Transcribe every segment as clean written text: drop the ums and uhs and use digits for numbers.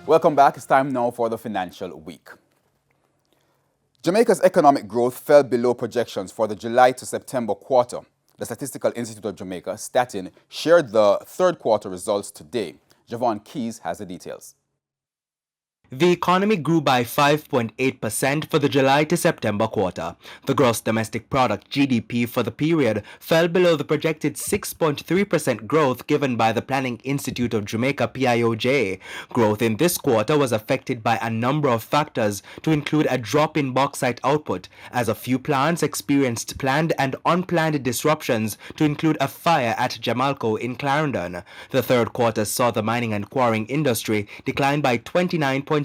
Welcome back. It's time now for the financial week. Jamaica's economic growth fell below projections for the July to September quarter. The Statistical Institute of Jamaica, Statin, shared the third quarter results today. Javon Keys has the details. The economy grew by 5.8% for the July to September quarter. The gross domestic product (GDP) for the period fell below the projected 6.3% growth given by the Planning Institute of Jamaica (PIOJ). Growth in this quarter was affected by a number of factors, to include a drop in bauxite output, as a few plants experienced planned and unplanned disruptions, to include a fire at Jamalco in Clarendon. The third quarter saw the mining and quarrying industry decline by 29.7%.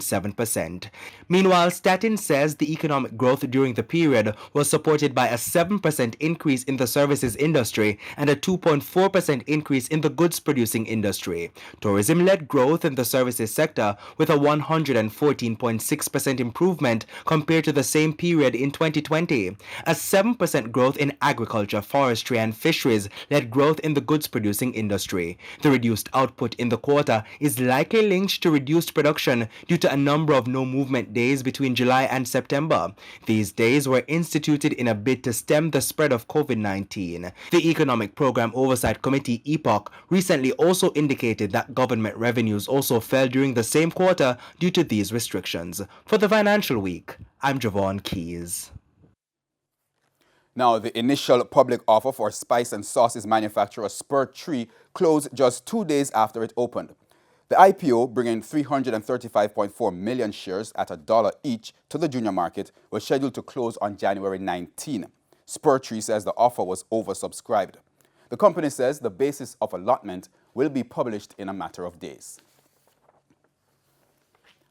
Meanwhile, Statin says the economic growth during the period was supported by a 7% increase in the services industry and a 2.4% increase in the goods-producing industry. Tourism led growth in the services sector with a 114.6% improvement compared to the same period in 2020. A 7% growth in agriculture, forestry, and fisheries led growth in the goods-producing industry. The reduced output in the quarter is likely linked to reduced production due to a number of no-movement days between July and September. These days were instituted in a bid to stem the spread of COVID-19. The Economic Program Oversight Committee (EPOC) recently also indicated that government revenues also fell during the same quarter due to these restrictions. For the financial week, I'm Javon Keys. Now, the initial public offer for spice and sauces manufacturer Spur Tree closed just 2 days after it opened. The IPO, bringing 335.4 million shares at $1 each to the junior market, was scheduled to close on January 19. Spur Tree says the offer was oversubscribed. The company says the basis of allotment will be published in a matter of days.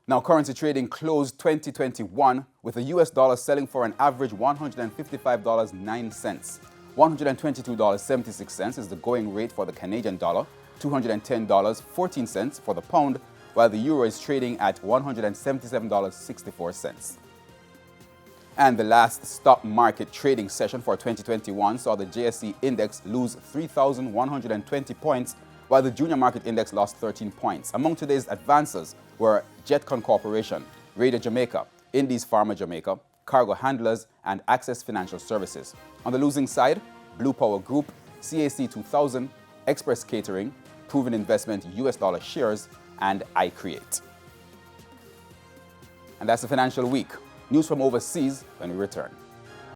Now, currency trading closed 2021 with the US dollar selling for an average $155.09. $122.76 is the going rate for the Canadian dollar, $210.14 for the pound, while the euro is trading at $177.64. And the last stock market trading session for 2021 saw the JSE index lose 3,120 points, while the junior market index lost 13 points. Among today's advancers were Jetcon Corporation, Raider Jamaica, Indies Pharma Jamaica, Cargo Handlers, and Access Financial Services. On the losing side, Blue Power Group, CAC 2000, Express Catering, Proven Investment US dollar shares, and iCreate. And that's the financial week. News from overseas when we return.